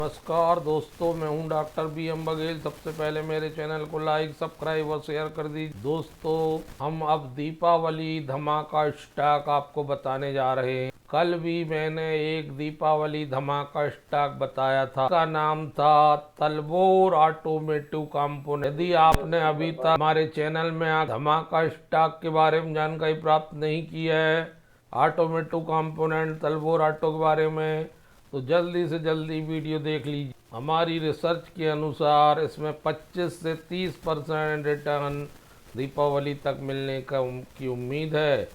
नमस्कार दोस्तों, मैं हूं डॉक्टर BM बघेल। सबसे पहले मेरे चैनल को लाइक, सब्सक्राइब और शेयर कर दीजिए। दोस्तों, हम अब दीपावली धमाका स्टॉक आपको बताने जा रहे हैं। कल भी मैंने एक दीपावली धमाका स्टॉक बताया था, उसका नाम था तलबोर ऑटोमेटिव कंपोनेंट। यदि आपने अभी तक हमारे चैनल में धमाका स्टॉक के बारे में जानकारी प्राप्त नहीं की है, ऑटोमेटिव कंपोनेंट तलबोर ऑटो के बारे में, तो जल्दी से जल्दी वीडियो देख लीजिए। हमारी रिसर्च के अनुसार इसमें 25 से 30% रिटर्न दीपावली तक मिलने की उम्मीद है।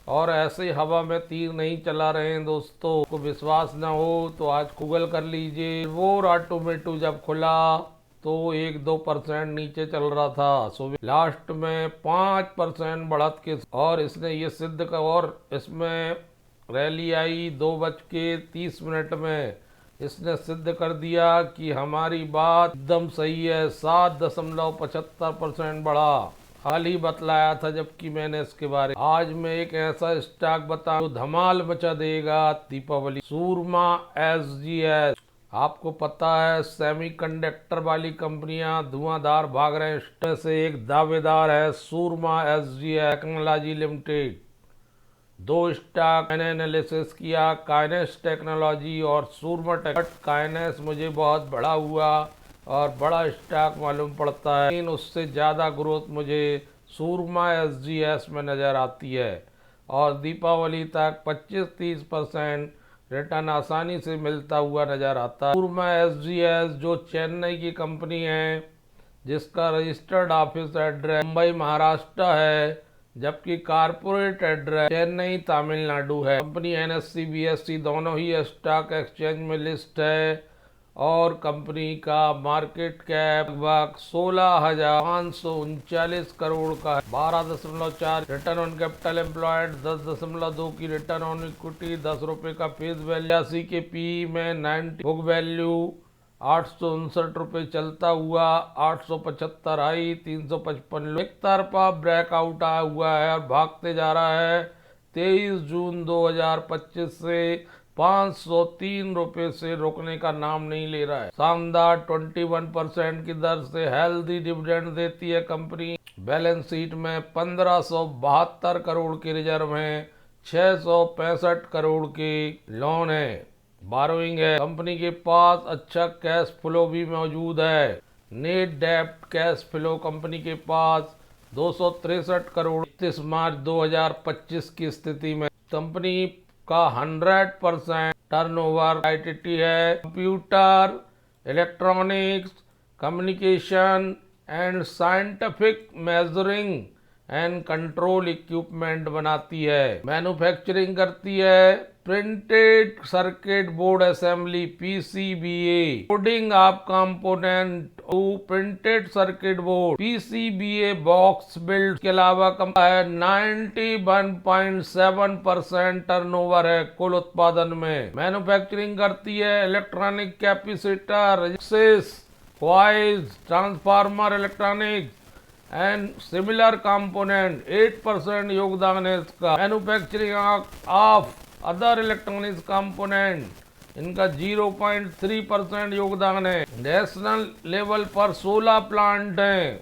और ऐसे हवा में तीर नहीं चला रहे हैं दोस्तों। को विश्वास ना हो तो आज गूगल कर लीजिए। वो ऑटोमेटिव जब खुला तो 1-2% नीचे चल रहा था। लास्ट में 5% बढ़त के और इसने ये सिद्ध कर, और इसमें रैली आई 2:30 में। इसने सिद्ध कर दिया कि हमारी बात एकदम सही है। 7.75% बढ़ा। हाल ही बतलाया था जबकि मैंने इसके बारे। आज मैं एक ऐसा स्टॉक बता जो धमाल मचा देगा दीपावली। सूरमा SGS। आपको पता है सेमीकंडक्टर वाली कंपनियां धुआंधार भाग रहे हैं। इसमें से एक दावेदार है सूरमा SGS टेक्नोलॉजी लिमिटेड। 2 स्टॉक मैंने एनालिसिस किया, काइनेस टेक्नोलॉजी और सूरमा टेक। काइनेस मुझे बहुत बड़ा हुआ और बड़ा स्टॉक मालूम पड़ता है, लेकिन उससे ज़्यादा ग्रोथ मुझे सूरमा SGS में नज़र आती है। और दीपावली तक 25-30% रिटर्न आसानी से मिलता हुआ नज़र आता है। सूरमा SGS जो चेन्नई की कंपनी है, जिसका registered office address Mumbai Maharashtra है, जबकि कारपोरेट एड्रेस चेन्नई तमिलनाडु है। कंपनी NSE BSE दोनों ही स्टॉक एक्सचेंज में लिस्ट है और कंपनी का मार्केट कैप लगभग 16,539 करोड़ का है। 12.4 रिटर्न ऑन कैपिटल एम्प्लॉयड, 10.2 की रिटर्न ऑन इक्विटी, 10 रुपए का फेस वैल्यू, 80 के PE में 90 बुक वैल्यू, 859 रुपये चलता हुआ 875 आई, 355 लो। एक तरफा ब्रेकआउट आया हुआ है और भागते जा रहा है। 23 जून 2025 से 503 रुपये से रुकने का नाम नहीं ले रहा है। शानदार 21% की दर से हेल्दी डिविडेंड देती है कंपनी। बैलेंस शीट में 1572 करोड़ के रिजर्व हैं, 665 करोड़ के लोन है, बारोइंग है। कंपनी के पास अच्छा कैश फ्लो भी मौजूद है। नेट डेब्ट कैश फ्लो कंपनी के पास 263 करोड़ 31 मार्च 2025 की स्थिति में। कंपनी का 100% टर्नओवर आईटीटी है। Computer, electronics, communication and scientific measuring and control equipment बनाती है। मैन्युफैक्चरिंग करती है printed circuit board assembly PCBA, coding of component printed circuit board PCBA box build के अलावा है 91.7% टर्नओवर है कुल उत्पादन में। मैन्युफैक्चरिंग करती है electronic capacitor, access, coils, transformer, electronics and similar component. 8% योगदान है इसका। Manufacturing of other electronics component, इनका 0.3% योगदान है। नेशनल लेवल पर 16 प्लांट हैं,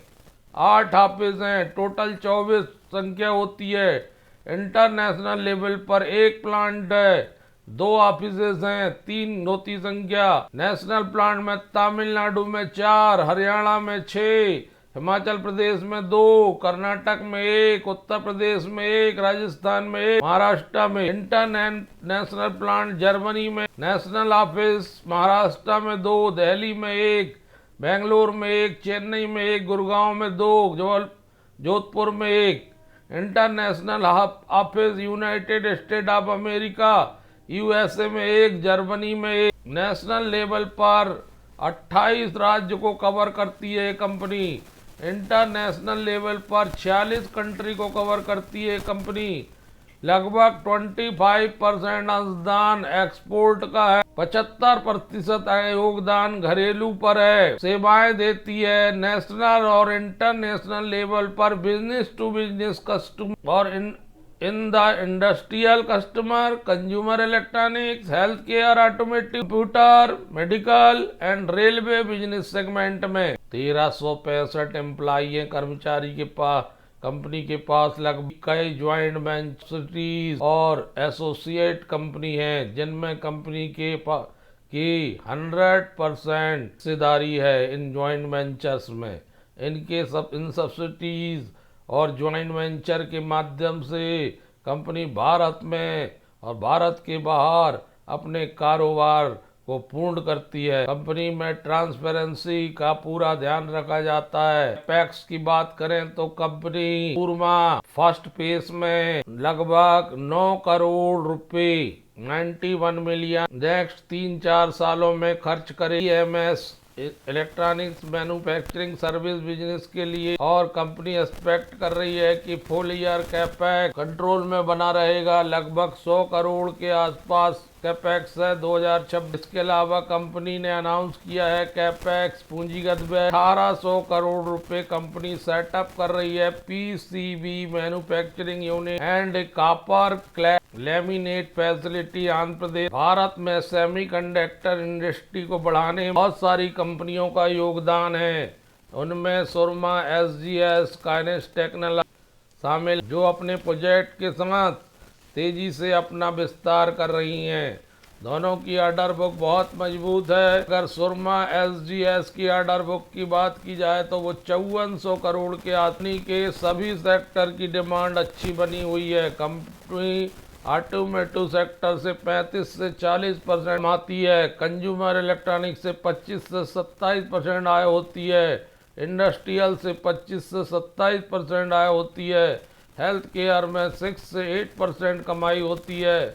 8 ऑफिस हैं, टोटल 24 संख्या होती है। इंटरनेशनल लेवल पर 1 प्लांट है, 2 ऑफिस हैं, 3 होती संख्या। नेशनल प्लांट में तमिलनाडु में 4, हरियाणा में 6, हिमाचल प्रदेश में 2, कर्नाटक में 1, उत्तर प्रदेश में 1, राजस्थान में 1, महाराष्ट्र में। इंटरनेशनल प्लांट जर्मनी में, नेशनल ऑफिस महाराष्ट्र में 2, दिल्ली में 1, बेंगलुरु में 1, चेन्नई में 1, गुड़गांव में 2, जोधपुर में 1। International office United state of America USA में 1, जर्मनी में 1। नेशनल लेवल पर 28 राज्य को कवर करती है कंपनी। इंटरनेशनल लेवल पर 46 कंट्री को कवर करती है कंपनी। लगभग 25% अंशदान एक्सपोर्ट का है, 75% योगदान घरेलू पर है। सेवाएं देती है नेशनल और इंटरनेशनल लेवल पर बिजनेस टू बिजनेस कस्टमर और in the industrial customer, consumer electronics, healthcare, automotive, computer, medical and railway business segment में 1365 एम्प्लाई हैं कर्मचारी के पास। कंपनी के पास लगभग कई ज्वाइंट वेंचर्स और एसोसिएट कंपनी हैं जिनमें कंपनी की 100% हिस्सेदारी है इन ज्वाइंट वेंचर्स में। इन सब्सिडीज और ज्वाइंट वेंचर के माध्यम से कंपनी भारत में और भारत के बाहर अपने कारोबार को पूर्ण करती है। कंपनी में ट्रांसपेरेंसी का पूरा ध्यान रखा जाता है। कैपेक्स की बात करें तो कंपनी सूरमा फर्स्ट फेज में लगभग 9 करोड़ रुपए 91 मिलियन नेक्स्ट 3-4 सालों में खर्च करेगी MS electronics manufacturing service business के लिए। और कंपनी एक्सपेक्ट कर रही है कि फुल ईयर कैपेक्स कंट्रोल में बना रहेगा, लगभग 100 करोड़ के आसपास कैपेक्स है 2026। इसके अलावा कंपनी ने अनाउंस किया है कैपेक्स पूंजीगत व्यय 1800 करोड़ रुपए कंपनी सेटअप कर रही है PCB manufacturing unit and copper clad laminate facility Andhra Pradesh. Bharat में सेमीकंडक्टर इंडस्ट्री को बढ़ाने में बहुत सारी कंपनियों का योगदान है, उनमें सुरमा, एसजीएस, काइनेस टेक्नोलॉजी शामिल, जो अपने प्रोजेक्ट के साथ तेजी से अपना विस्तार कर रही हैं। दोनों की ऑर्डर बुक बहुत मजबूत है। अगर सुरमा एसजीएस की ऑर्डर बुक की बात की जाए तो वो 5400 करोड़ के आदमी के सभी सेक्टर की डिमांड अच्छी बनी हुई है। कंपनी ऑटोमेटिव सेक्टर से 35 से 40% आती है, कंज्यूमर इलेक्ट्रॉनिक से 25 से 27% आय होती है, इंडस्ट्रियल से 25 से 27% आय होती है, हेल्थ केयर में 6 से 8% कमाई होती है।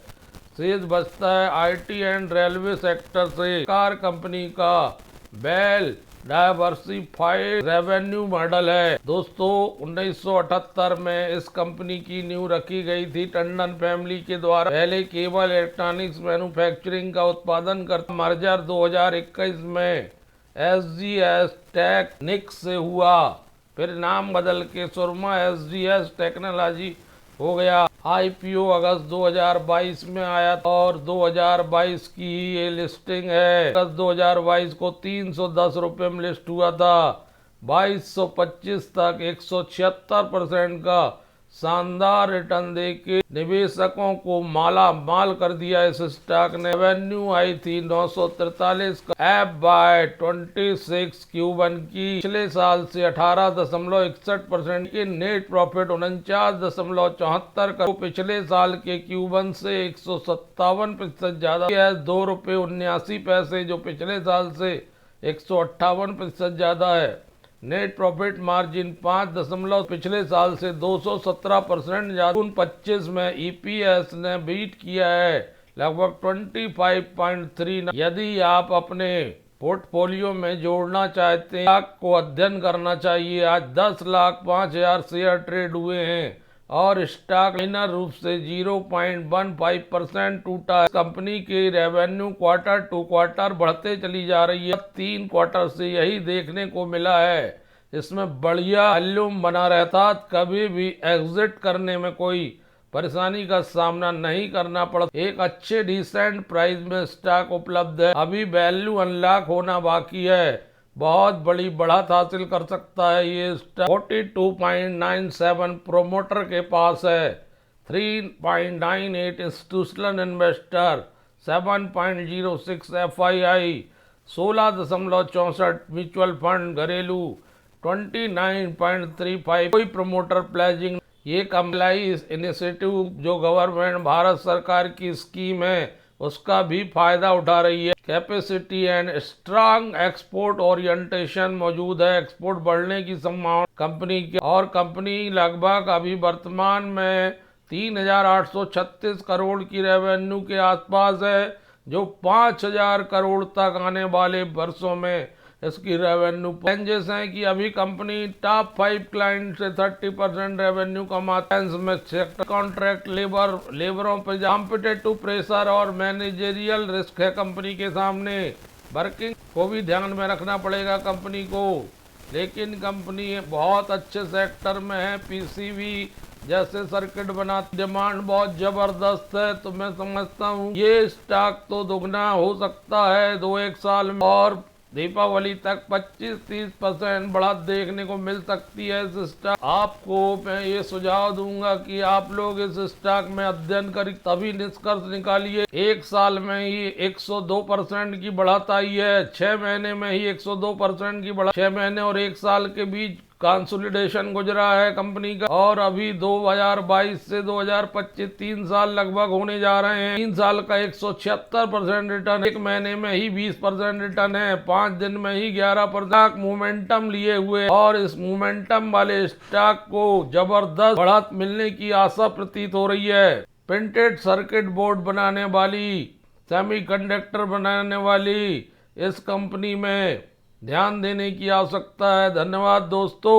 शेष बचता है आईटी एंड रेलवे सेक्टर से। कार कंपनी का वेल डाइवर्सिफाइड रेवेन्यू मॉडल है। दोस्तों 1978 में इस कंपनी की नींव रखी गई थी टंडन फैमिली के द्वारा। पहले केवल इलेक्ट्रॉनिक्स मैन्युफैक्चरिंग का उत्पादन करता, मर्जर 2021 में एसजीएस टेक्निक्स से हुआ, फिर नाम बदल के सुरमा एसजीएस टेक्नोलॉजी हो गया। आईपीओ अगस्त 2022 में आया और 2022 की ये लिस्टिंग है। अगस्त 2022 को 310 रुपये में लिस्ट हुआ था। 2225 तक 176% का शानदार रिटर्न देके निवेशकों को माला माल कर दिया। इस स्टॉक ने रेवेन्यू आई थी 943 का, एफ बाय 26 Q1 की पिछले साल से 18.61% की, नेट प्रॉफिट 49.74 करोड़ पिछले साल के Q1 से 157% ज्यादा है, ₹2.79 जो पिछले साल से 158% ज्यादा है। नेट प्रॉफिट मार्जिन 5 पिछले साल से 217% ज्यादा। जून 25 में ईपीएस ने बीट किया है लगभग 25.3। यदि आप अपने पोर्टफोलियो में जोड़ना चाहते हैं, स्टॉक को अध्ययन करना चाहिए। आज 10,05,000 शेयर ट्रेड हुए हैं और स्टॉक माइनर रूप से 0.15% टूटा है। कंपनी की रेवेन्यू क्वार्टर टू क्वार्टर बढ़ते चली जा रही है। 3 क्वार्टर से यही देखने को मिला है। इसमें बढ़िया वॉल्यूम बना रहता, कभी भी एग्जिट करने में कोई परेशानी का सामना नहीं करना पड़ता। एक अच्छे डिसेंट प्राइस में स्टॉक उपलब्ध है। अभी वैल्यू अनलॉक होना बाकी है, बहुत बड़ी बढ़त हासिल कर सकता है ये स्टॉक। 42.97 प्रोमोटर के पास है, 3.98 institutional investor, 7.06 FII, 16.64 mutual fund घरेलू, 29.35 कोई प्रोमोटर प्लेजिंग। ये कंप्लाई इनिशिएटिव जो गवर्नमेंट भारत सरकार की स्कीम है उसका भी फायदा उठा रही है। Capacity and strong export orientation मौजूद है, एक्सपोर्ट बढ़ने की संभावना कंपनी की। और कंपनी लगभग अभी वर्तमान में 3,836 करोड़ की रेवेन्यू के आसपास है, जो 5,000 करोड़ तक आने वाले वर्षों में इसकी रेवेन्यू चेंजेस हैं कि अभी कंपनी टॉप 5 क्लाइंट से 30% रेवेन्यू कमाता है। में सेक्टर कॉन्ट्रैक्ट लेबरों पर कॉम्पिटिटिव प्रेशर और मैनेजरियल रिस्क है कंपनी के सामने। वर्किंग को भी ध्यान में रखना पड़ेगा कंपनी को। लेकिन कंपनी बहुत अच्छे सेक्टर में है, पीसीबी जैसे सर्किट बनाती, डिमांड बहुत जबरदस्त है। तो मैं समझता हूँ ये स्टॉक तो दोगुना हो सकता है 2-1 साल में, और दीपावली तक 25-30% बढ़त देखने को मिल सकती है इस स्टॉक। आपको मैं ये सुझाव दूंगा कि आप लोग इस स्टॉक में अध्ययन करें, तभी निष्कर्ष निकालिए। 1 साल में ही 102% की बढ़त आई है, 6 महीने में ही 102% की बढ़त, 6 महीने और 1 साल के बीच कंसोलिडेशन गुजरा है कंपनी का। और अभी 2022 से 2025 3 साल लगभग होने जा रहे हैं। 3 साल का 176% रिटर्न, 1 महीने में ही 20% रिटर्न है, 5 दिन में ही 11% मोमेंटम लिए हुए, और इस मोमेंटम वाले स्टॉक को जबरदस्त बढ़त मिलने की आशा प्रतीत हो रही है। प्रिंटेड सर्किट बोर्ड बनाने वाली, सेमीकंडक्टर बनाने वाली इस कंपनी में ध्यान देने की आवश्यकता है। धन्यवाद दोस्तों।